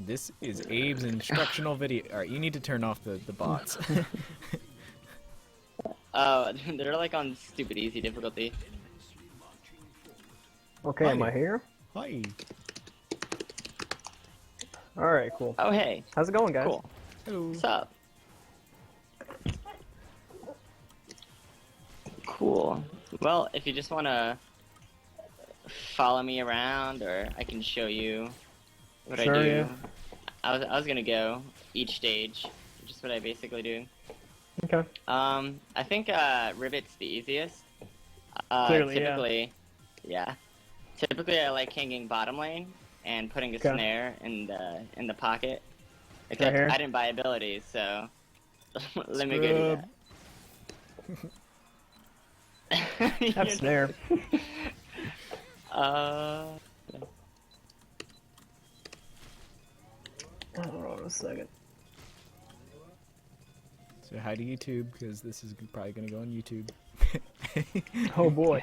This is Abe's instructional video. All right, you need to turn off the bots. They're like on stupid easy difficulty. Okay, Hi. am I here? Hi. Alright, cool. Oh, hey. How's it going, guys? Cool. Hello. What's up? Cool. Well, if you just want to follow me around, or I can show you what Sure, I do. yeah. I was gonna go each stage, which is what I basically do. Okay. I think Ribbit's the easiest. Clearly, typically, yeah. Typically, I like hanging bottom lane and putting a Okay. snare in the pocket. Right Except here? I didn't buy abilities, so let me go do that. Have snare. Hold on a second. So hi to YouTube, because this is probably going to go on YouTube. Oh boy.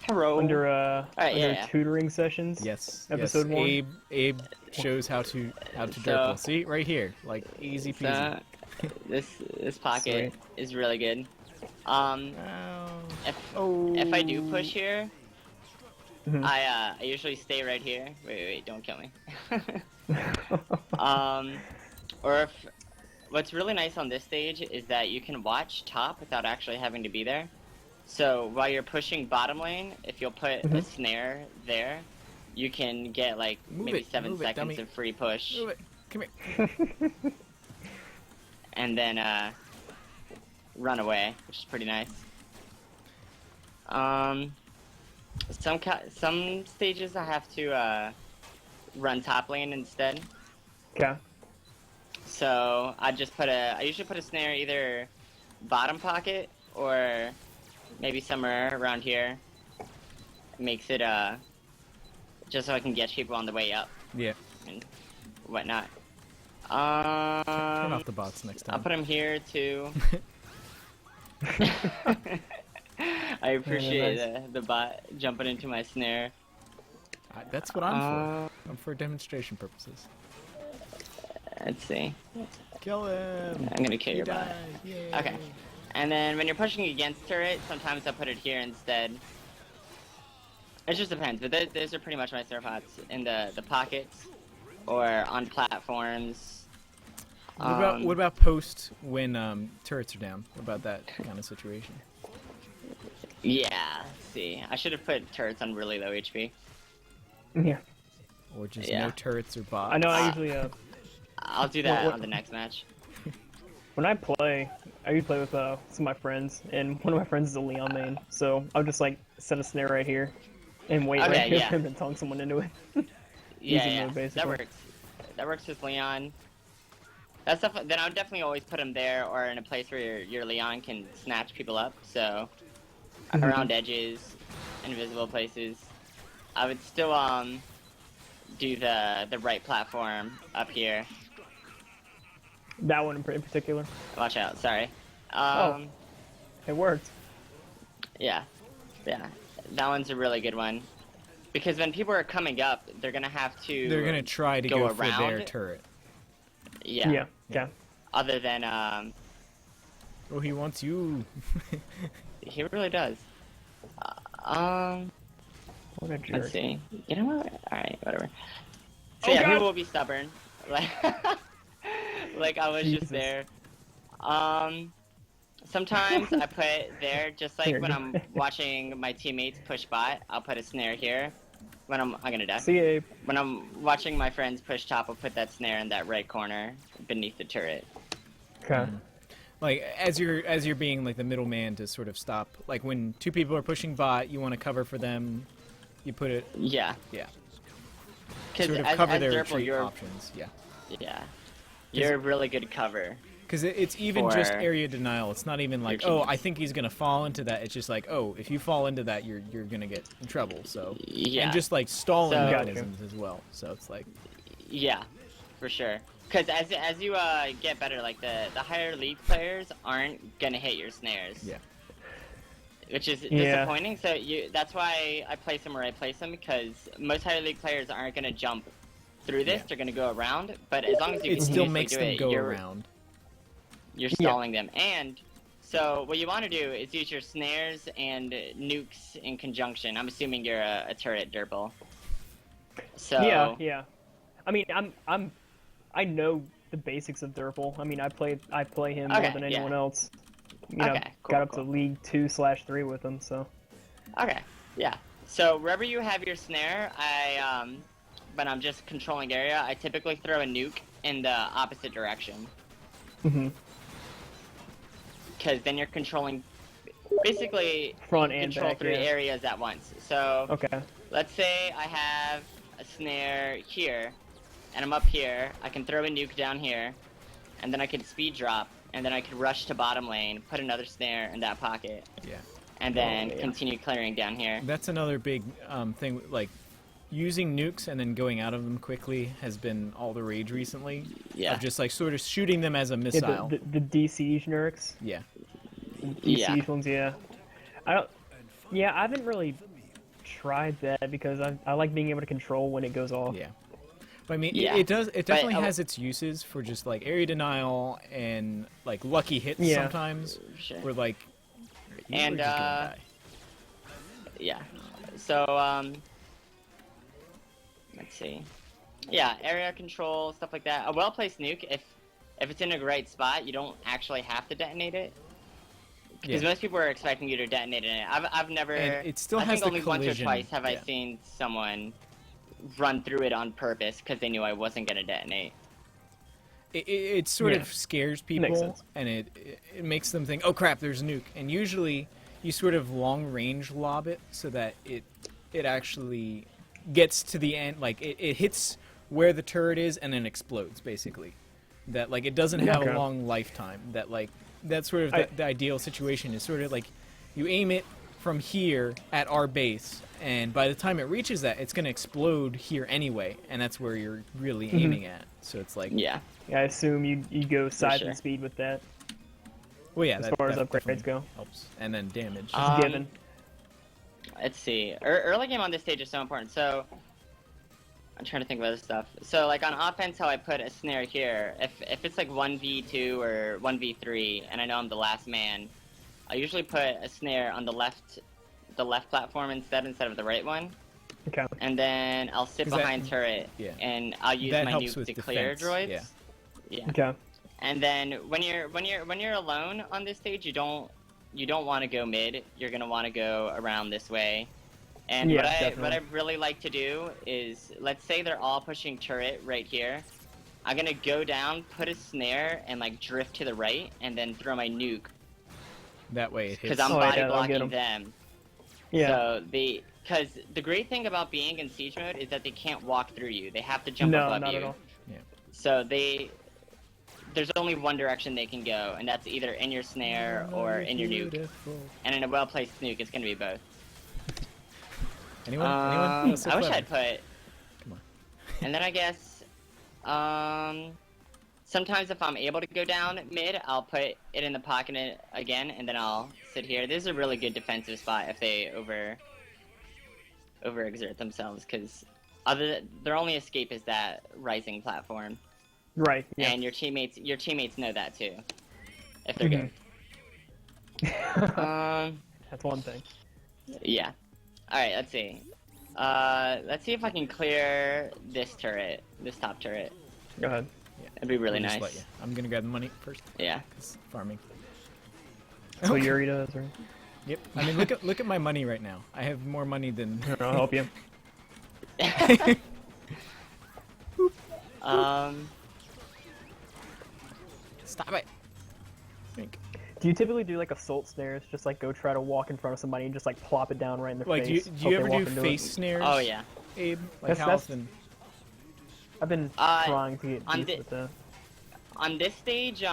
Hello. Under Alright, under yeah. tutoring sessions. Yes. Episode yes. 1. Abe shows how to Derpl. See right here, like easy peasy. So, this pocket is really good. Ow. If I do push here, Mhm. I usually stay right here. Wait, don't kill me. Or if what's really nice on this stage is that you can watch top without actually having to be there. So while you're pushing bottom lane, if you'll put a snare there, you can get like maybe 7 move it, seconds dummy. of free push, Move it. Come here. and then run away, which is pretty nice. Some stages I have to run top lane instead. Okay. So I usually put a snare either bottom pocket or maybe somewhere around here. Makes it just so I can get people on the way up Yeah. and whatnot. Turn off the bots next time. I'll put him here too. I appreciate the bot jumping into my snare. That's what I'm for. I'm for demonstration purposes. Let's see. Kill him. I'm gonna kill He your bot. died. Yay. Okay. And then when you're pushing against turret, sometimes I put it here instead. It just depends, but those are pretty much my snare pots in the pockets or on platforms. What about post when turrets are down? What about that kind of situation? Yeah, see. I should have put turrets on really low HP. Yeah. Or just Yeah. no turrets or bots? I know I usually I'll do that What- on the next match. when I play, I usually play with some of my friends, and one of my friends is a Leon main, so I'll just like set a snare right here and wait Okay, right here yeah. for him to tongue someone into it. Yeah, Easy yeah, move, that basically. works. That works with Leon. That stuff. Then I would definitely always put him there or in a place where your Leon can snatch people up. So around edges, invisible places. I would still do the right platform up here. That one in particular. Watch out. Sorry. It worked. Yeah. That one's a really good one. Because when people are coming up, they're gonna have to. They're gonna try to go go for around their it? turret. Yeah. Yeah. Other than Oh, he wants you. he really does. What a jerk. Let's see. You know what? Alright, whatever. So Oh, yeah, God. people will be stubborn. Like, like I was Jesus. just there. Sometimes I put there, just like Here. when I'm watching my teammates push bot, I'll put a snare here. When I'm gonna die. See Abe. When I'm watching my friends push top, I'll put that snare in that right corner beneath the turret. Okay. Like as you're being like the middleman to sort of stop. Like when two people are pushing bot, you want to cover for them. You put it. Yeah. Yeah. Because Sort of as cover their Derpl, retreat you're options. Yeah. you're a really good cover. Because it's even just For- area denial. It's not even like, oh, I think he's gonna fall into that. It's just like, oh, if you fall into that, you're gonna get in trouble. So Yeah. and just like stalling So- mechanisms as well. So it's like, Yeah, for sure. Because as you get better, like the higher league players aren't gonna hit your snares. yeah. Which is Yeah. disappointing. So that's why I place them where I place them, because most higher league players aren't gonna jump through this, Yeah. they're gonna go around. But as long as you It still continuously makes do them it, go you're, around. you're stalling them. And so what you want to do is use your snares and nukes in conjunction. I'm assuming you're a turret Derpl. So Yeah. I mean, I know the basics of Derpl. I mean, I play him more Okay, than yeah. anyone else. You know, Okay, cool, got up cool. to League 2/3 with him, so. Okay, yeah. So wherever you have your snare, when I'm just controlling area, I typically throw a nuke in the opposite direction. Mhm. Because then you're controlling, basically, Front you and control back, 3 yeah. areas at once. So Okay. let's say I have a snare here, and I'm up here. I can throw a nuke down here, and then I can speed drop, and then I can rush to bottom lane, put another snare in that pocket, Yeah. and then yeah. continue clearing down here. That's another big thing. Like using nukes and then going out of them quickly has been all the rage recently. Yeah. Of just like sort of shooting them as a Yeah, missile. the DC's Nurks. Yeah. Yeah. DC's ones, yeah. I haven't really tried that because I like being able to control when it goes off. Yeah. But I mean, Yeah. it definitely But, has its uses for just like area denial and like lucky hits Yeah. sometimes. Sure. Where like, you And, were just gonna die. Yeah. So, let's see. Yeah, area control, stuff like that. A well-placed nuke, if it's in a great spot, you don't actually have to detonate it. Because Yeah. most people are expecting you to detonate it. I've never. And it still I has think the only once or collision, twice have I yeah. seen someone run through it on purpose because they knew I wasn't gonna detonate. It sort Yeah. of scares Makes people, sense. and it makes them think, oh crap, there's a nuke. And usually, you sort of long range lob it so that it actually gets to the end, like it hits where the turret is and then explodes, basically. That like it doesn't have Okay. a long lifetime. That like that's sort of the ideal situation is sort of like you aim it from here at our base, and by the time it reaches that, it's going to explode here anyway, and that's where you're really aiming at. So it's like, Yeah. I assume you go size sure. and speed with that. well, yeah, As that, far as that upgrades definitely go. helps, and then damage. Um, Given. Let's see. Early game on this stage is so important. So I'm trying to think of other stuff. So like on offense, how I put a snare here. If it's like 1v2 or 1v3, and I know I'm the last man, I usually put a snare on the left platform instead of the right one, Okay. and then I'll sit 'Cause that- behind turret, yeah. and I'll use That my helps nuke with to clear defense, droids. yeah. Yeah. Okay. And then when you're alone on this stage, you don't want to go mid. You're gonna want to go around this way. And Yeah, what I definitely. really like to do is, let's say they're all pushing turret right here. I'm gonna go down, put a snare, and like drift to the right, and then throw my nuke That way it hits. because I'm Oh, yeah, body that'll get blocking 'em. them. Yeah. So because the great thing about being in siege mode is that they can't walk through you. They have to jump No, above not you. at all. So there's only one direction they can go, and that's either in your snare or in your nuke. Beautiful. And in a well-placed nuke, it's gonna be both. Anyone? Anyone? That's so I wish clever. I'd put. Come on. And then I guess, sometimes if I'm able to go down mid, I'll put it in the pocket again, and then I'll sit here. This is a really good defensive spot if they overexert themselves, because their only escape is that rising platform, Right. Yeah. and your teammates know that too, if they're Mhm. good. That's one thing. Yeah. Alright, let's see. Let's see if I can clear this turret, this top turret. Go ahead. It'd be really I'll just nice. let you. I'm gonna grab the money first. Yeah. 'Cause farming. That's what Okay. Yuri does, right? Yep. I mean, look at my money right now. I have more money than. I'll help you. Stop it. Think. Do you typically do like assault snares? Just like go try to walk in front of somebody and just like plop it down right in their Like, face? do hope you they ever walk do into face it? snares? Oh yeah. Abe, like That's- how that's- often? I've been Uh, trying to get on decent the- with that. On this stage,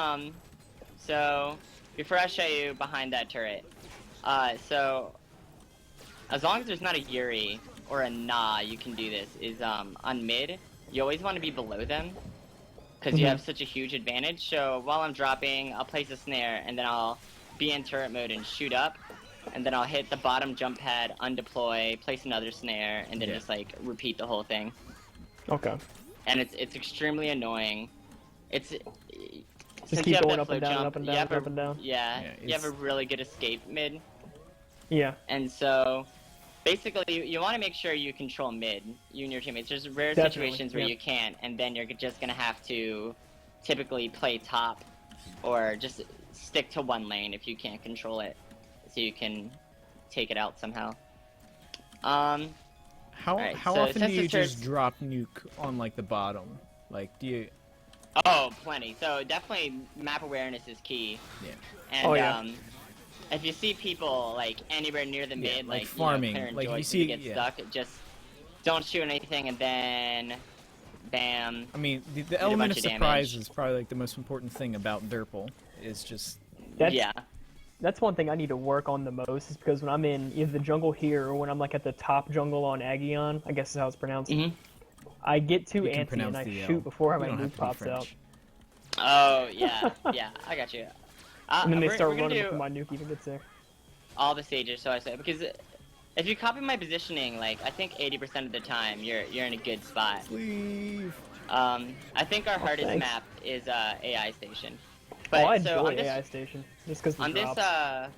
so before I show you behind that turret, so as long as there's not a Yuri or a Na, you can do this. Is on mid, you always want to be below them, because you Mhm. have such a huge advantage. So while I'm dropping, I'll place a snare, and then I'll be in turret mode and shoot up, and then I'll hit the bottom jump pad, undeploy, place another snare, and then Yeah. just like repeat the whole thing. Okay. and it's extremely annoying. It's Just keep going up and down, up and down, you have up and down. Yeah, Yeah, you have a really good escape mid, Yeah. and so basically you want to make sure you control mid, you and your teammates. There's rare Definitely, situations where yeah. you can't, and then you're just gonna have to typically play top, or just stick to one lane if you can't control it, so you can take it out somehow. How Alright, how so often do since you this just turns- drop Nuke on like the bottom? Like, do you? Oh, plenty. So definitely map awareness is key. Yeah. And Oh, yeah. if you see people like anywhere near the Yeah, mid, like like farming, clearing like, if you joists see- and get yeah. stuck, just don't shoot anything, and then bam. I mean, the a element of bunch of surprise damage. is probably like the most important thing about Derpl. Is just Yeah. That's one thing I need to work on the most, is because when I'm in either the jungle here or when I'm like at the top jungle on Agion, I guess is how it's pronounced, Mhm. I get too You can antsy and pronounce I the L. shoot before You my don't have nuke to be pops out. French. Oh yeah, yeah. I got you. And then they we're start gonna running do before my nuke even gets there. all the stages, so I say, because if you copy my positioning, like I think 80% of the time you're in a good spot. Leave. I think our hardest thanks. map is AI station. Oh, But I so enjoy on this AI station, just because the on this drops. That's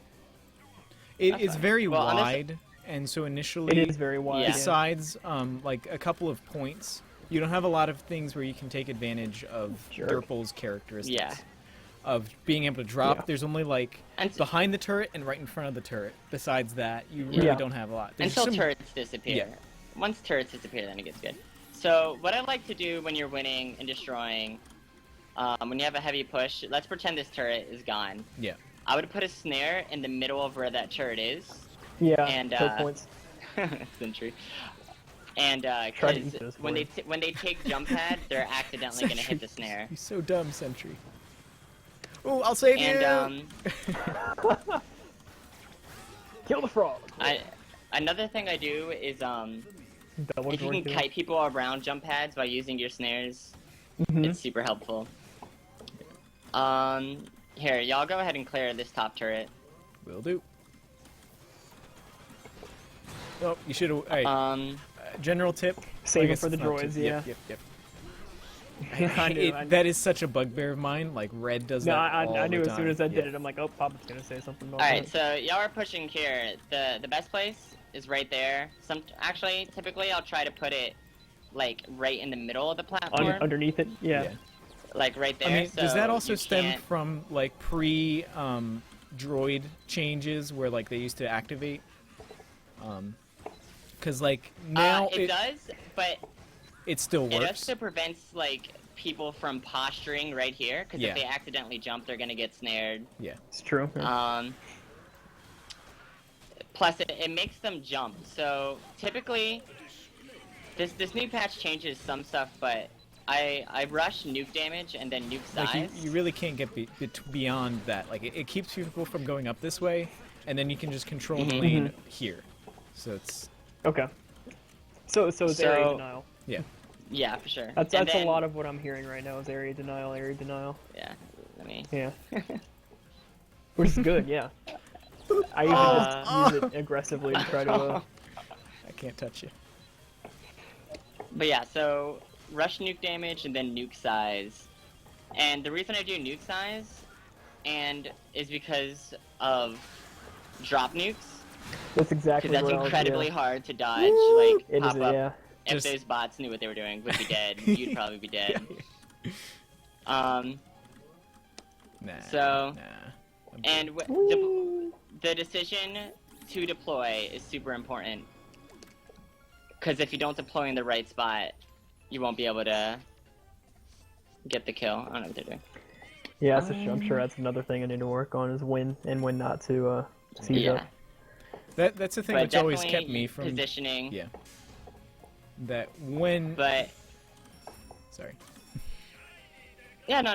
It's fine. very Well, on this- wide, and so initially, It is very wide. Yeah. Yeah. besides like a couple of points, you don't have a lot of things where you can take advantage of Jerk. Derpl's characteristics. Yeah. Of being able to drop. Yeah. There's only like And- behind the turret and right in front of the turret. Besides that, you really Yeah. don't have a lot. There's until some- turrets disappear. Yeah. Once turrets disappear, then it gets good. So what I like to do when you're winning and destroying, when you have a heavy push, let's pretend this turret is gone. Yeah. I would put a snare in the middle of where that turret is. Yeah, And, choke points. Sentry. And Try to because eat those when for when they take jump pad, they're accidentally gonna hit the snare. You're so dumb, Sentry. Oh, I'll save And you. Kill the frog. another thing I do is Double if you can joint kill. kite people around jump pads by using your snares, Mhm. it's super helpful. Here, y'all go ahead and clear this top turret. Will do. Oh, you should have. Hey, general tip. Save I it guess for the it's not droids, tip. yeah. Yep. I knew, I knew. That is such a bugbear of mine. Like Red does No, that I all knew the as soon time. as I did Yeah. it, I'm like, oh, Papa's gonna say something about Alright, that. so y'all are pushing here. The best place is right there. Actually, typically I'll try to put it like right in the middle of the platform. Underneath it, yeah. Like right there. I mean, does so that also you stem can't- from like pre droid changes where like they used to activate? Because like now it does, but it still it works. also prevents like people from posturing right here, because Yeah. if they accidentally jump, they're gonna get snared. Yeah. It's true. yeah. Plus, it makes them jump. So typically, this new patch changes some stuff, but I rush nuke damage and then nuke size. Like you really can't get beyond that. Like it keeps people from going up this way, and then you can just control the lane here. So it's Okay. So it's area So- denial. Yeah, for sure. That's And a then- lot of what I'm hearing right now is area denial, area denial. Yeah. I mean. Yeah. Which is good, yeah. I usually just use it aggressively to try to. I can't touch you. But yeah, so rush nuke damage and then nuke size. And the reason I do nuke size is because of drop nukes. That's exactly Because that's what I was, incredibly yeah. hard to dodge. Like It pop is, up. yeah. If Just- those bots knew what they were doing, would be dead. You'd probably be dead. Nah. So- Nah. I'm And Whee! the decision to deploy is super important. Because if you don't deploy in the right spot, you won't be able to get the kill. I don't know what they're doing. Yeah, I'm sure that's another thing I need to work on is when and when not to seize Yeah. up. That's the thing But that's always definitely kept me from. positioning. Yeah. That when. But Sorry. yeah, no.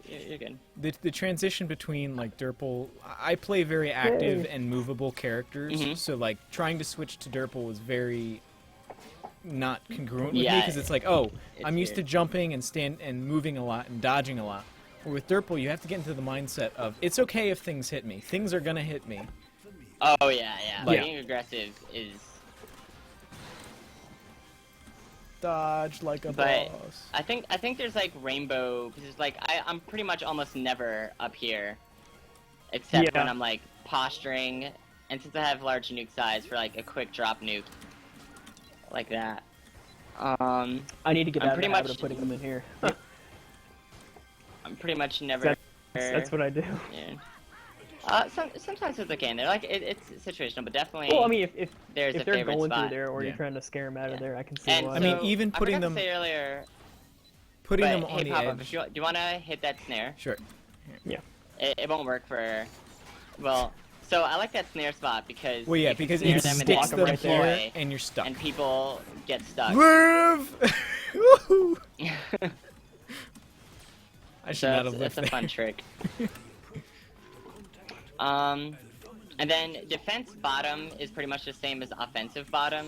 You're good. The transition between like Derpl, I play very active Yay. and movable characters, Mhm. so like trying to switch to Derpl was very not congruent with me Yeah, because it's like, oh, it's I'm used to weird. jumping and moving a lot and dodging a lot. But with Derpl, you have to get into the mindset of it's okay if things hit me. Things are gonna hit me. Oh yeah. Like- Being aggressive is Dodge like a But boss. I think there's like rainbow because like I'm pretty much almost never up here, except when I'm like posturing, and since I have large nuke size for like a quick drop nuke, like that. I need to get out of the habit of putting them in here. I'm pretty much never. That's what I do. Yeah. Sometimes it's okay in there. Like it's situational, but definitely. Well, I mean, if there's a they're favorite going spot. through there, or you're trying to scare them out of there, I can see And why. I mean, even putting I forgot them, to say earlier, putting them but, on hey, the Pop-Up, edge. do you want to hit that snare? Sure. Yeah. It won't work for. Well, so I like that snare spot because. Well, yeah, you can because snare it them and sticks then them right here, deploy, and you're stuck. and people get stuck. Live! Woohoo! I should So not have lived that's a there. fun trick. And then defense bottom is pretty much the same as offensive bottom.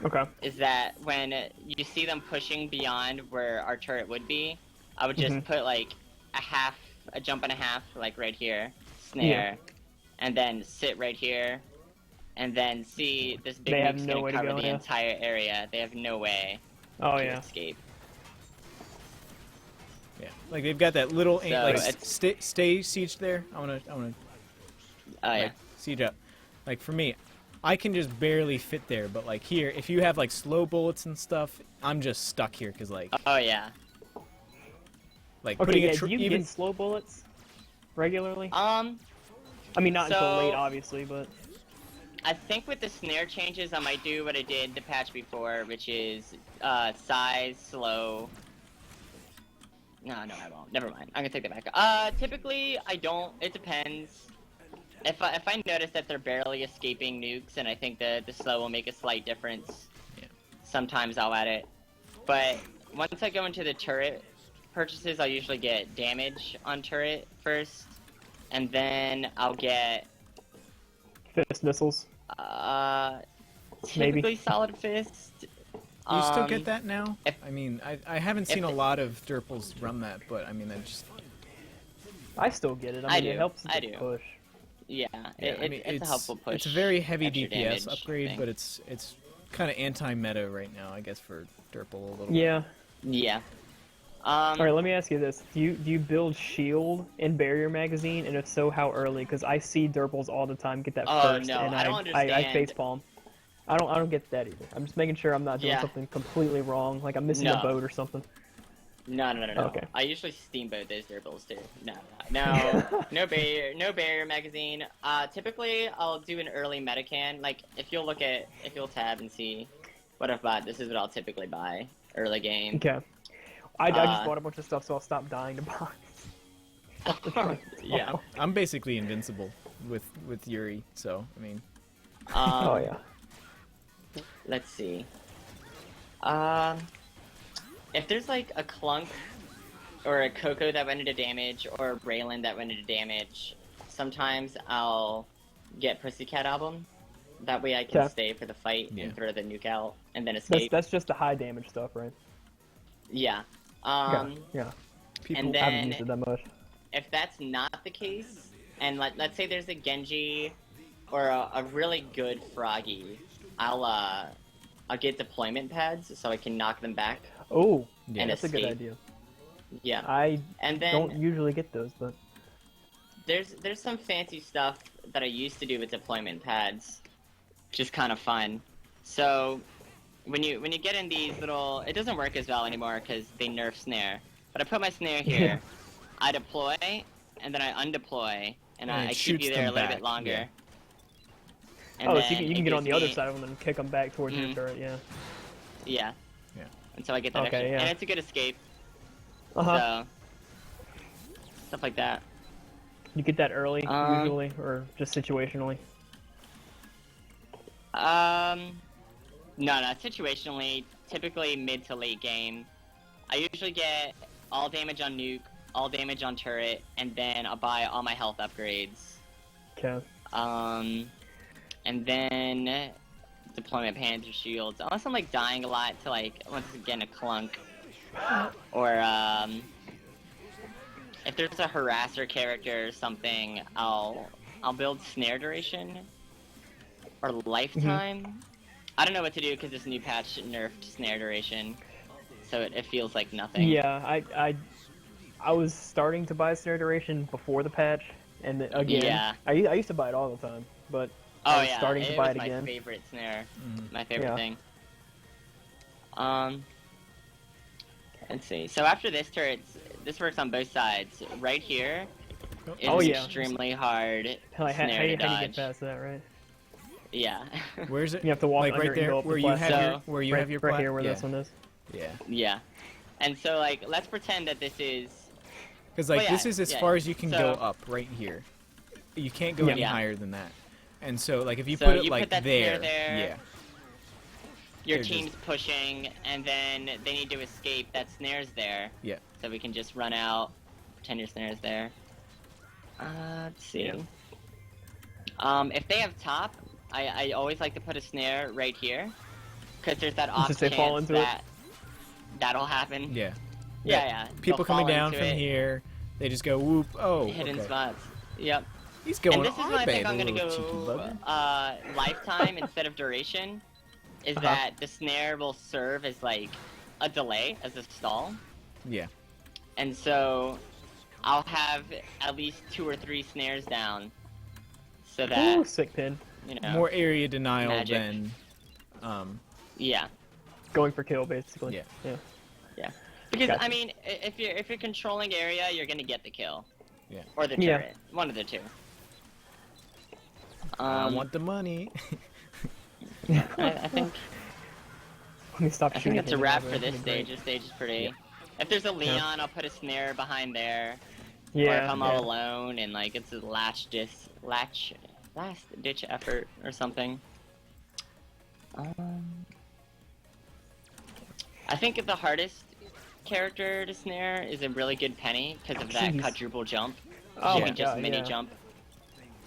Okay. Is that when you see them pushing beyond where our turret would be, I would just put like a jump and a half, like right here, snare, and then sit right here, and then see this big They have nuke's no gonna way to cover go, the yeah. entire area. They have no way Oh to yeah. escape. Yeah, like they've got that little So like it's- stay siege there. I wanna Oh yeah. like siege up. Like for me, I can just barely fit there, but like here, if you have like slow bullets and stuff, I'm just stuck here because like Oh yeah. like Okay, putting yeah, a do you even get slow bullets regularly? I mean, not until late, so- obviously, but... think with the snare changes, I might do what I did the patch before, which is size, slow. No, I won't. Never mind. I'm gonna take that back. Typically, I don't. It depends. If I notice that they're barely escaping nukes, and I think the slow will make a slight difference, sometimes I'll add it. But once I go into the turret purchases, I'll usually get damage on turret first, and then I'll get Fist missiles. typically Maybe. solid fist. you still get that now. if- I mean, I haven't seen a lot of Derpls run that, but I mean, I just I still get it. I I mean, do. it helps I the do. push. Yeah, yeah, I mean, it's a helpful push. It's a very heavy extra DPS damage upgrade, thing. but it's kind of anti-meta right now, I guess, for Derpl a little bit. Yeah. Yeah. Alright, let me ask you this. Do you build shield in barrier magazine? And if so, how early? Because I see Derpls all the time get that Oh, first, no, and I don't I understand. facepalm. I don't get that either. I'm just making sure I'm not doing Yeah. something completely wrong, like I'm missing No. a boat or something. No. Okay. I usually steamboat those Derpls too. No, no barrier magazine. Typically I'll do an early metacan. Like if you'll tab and see what I've bought, this is what I'll typically buy early game. Okay. I just bought a bunch of stuff, so I'll stop dying to buy. Yeah. I'm basically invincible with Yuri, so I mean, Oh yeah. Let's see. If there's like a Clunk or a Coco that went into damage or a Raylan that went into damage, sometimes I'll get Pussycat Album. That way I can Okay. stay for the fight Yeah. and throw the nuke out and then That's escape. just the high damage stuff, right? Yeah. Yeah. people. And I haven't then used it that much. if that's not the case, and let's say there's a Genji or a really good Froggy, I'll get deployment pads so I can knock them back. Oh, Yeah. and that's a good escape. idea. Yeah. I And then don't usually get those, but there's some fancy stuff that I used to do with deployment pads, which is kind of fun. So when you get in these little, it doesn't work as well anymore because they nerf snare. But I put my snare here, I deploy, and then I undeploy, and And I it keep shoots you there a them little back, bit longer. yeah. And so then you it can get on gives the other me- side of them and kick them back towards your Mhm. turret. Yeah. Yeah. Yeah. And so I get that Okay, extra, yeah. and it's a good escape. Uh-huh. So stuff like that. You get that early, Um, usually, or just situationally. No, situationally, typically mid to late game. I usually get all damage on nuke, all damage on turret, and then I'll buy all my health upgrades. Okay. And then deployment pans or shields. Unless I'm like dying a lot to like once again a Clunk, or if there's a harasser character or something, I'll build snare duration or lifetime. I don't know what to do because this new patch nerfed snare duration, so it feels like nothing. Yeah, I was starting to buy snare duration before the patch, and again, Yeah. I used to buy it all the time, but Oh I was yeah, starting to buy was it again. my favorite snare, Mhm. my favorite Yeah. thing. Let's see. So after this turret, this works on both sides. Right here is Oh, an yeah. extremely hard Hell, how snare do to you dodge. get past that, right? Yeah. Where's it? You have to walk like under right it and there go up where the you have platform. your where you right, have your right plat- here where yeah. this one is. Yeah. Yeah. And so like, let's pretend that this is. Because like Well, yeah, this is as yeah. far as you can go So- up right here. You can't go Yeah. any Yeah. higher than that. And so like if you So put it you put like that there, snare there. yeah. Your They're just- team's pushing, and then they need to escape. That snare's there. Yeah. So we can just run out, pretend your snare's there. Let's see. Yeah. If they have top, I always like to put a snare right here, because there's that off Just they fall chance into it? that that'll happen. Yeah. Yeah. People They'll coming fall down into from it, here, they just go whoop. Oh, hidden okay. spots. Yep. He's going And this is on why I bed, think I'm the gonna little cheeky go bugger. lifetime instead of duration. Is Uh-huh. that the snare will serve as like a delay, as a stall, Yeah. and so I'll have at least 2 or 3 snares down, so that Ooh, sick pin. you know. More area denial Magic. than. Yeah. Going for kill, basically. Yeah. Yeah. Because Gotcha. I mean, if you're controlling area, you're gonna get the kill. Yeah. Or the Yeah. turret, one of the two. I want the money. I think Let me stop I think shooting. that's a him wrap now, for that'd this be great. stage. This stage is pretty. If there's a Leon, I'll put a snare behind there. Yeah. Or if I'm yeah. all alone and like it's a last ditch effort or something. I think the hardest character to snare is a really good Penny because of that Jeez. quadruple jump. Oh You my can just God, mini yeah. jump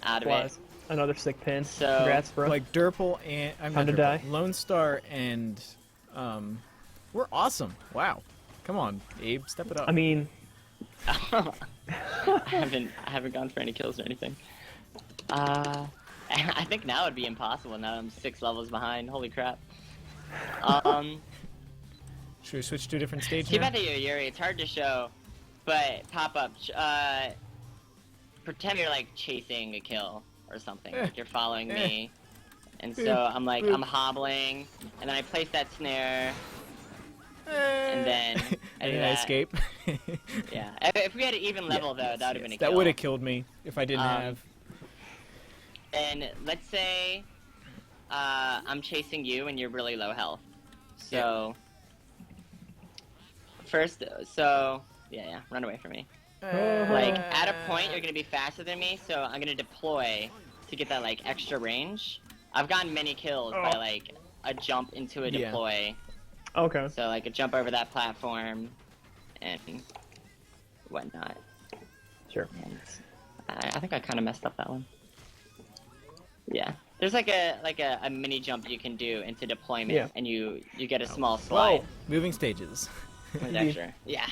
out of Flies. Another sick pin. So, Congrats, bro. Like Derpl and I'm not Time to Derpl, die. Lone Star and we're awesome. Wow. Come on, Abe, step it up. I mean, it. I haven't gone for any kills or anything. I think now it'd be impossible. Now I'm 6 levels behind. Holy crap. Should we switch to a different stage Too now? bad that you're Yuri. It's hard to show, but pop up. Pretend you're like chasing a kill or something. Like you're following me, and so I'm like I'm hobbling, and then I place that snare, and then I do and I that. escape. Yeah. If we had an even level though, that would have been a kill. That would have killed me if I didn't have. And let's say I'm chasing you and you're really low health. So first, run away from me. Like at a point you're gonna be faster than me, so I'm gonna deploy to get that like extra range. I've gotten many kills by like a jump into a Yeah. deploy. okay. So like a jump over that platform and whatnot. Sure. And I think I kind of messed up that one. Yeah, there's like a mini jump you can do into deployment, Yeah. and you get a small slide Moving stages. with extra. Yeah.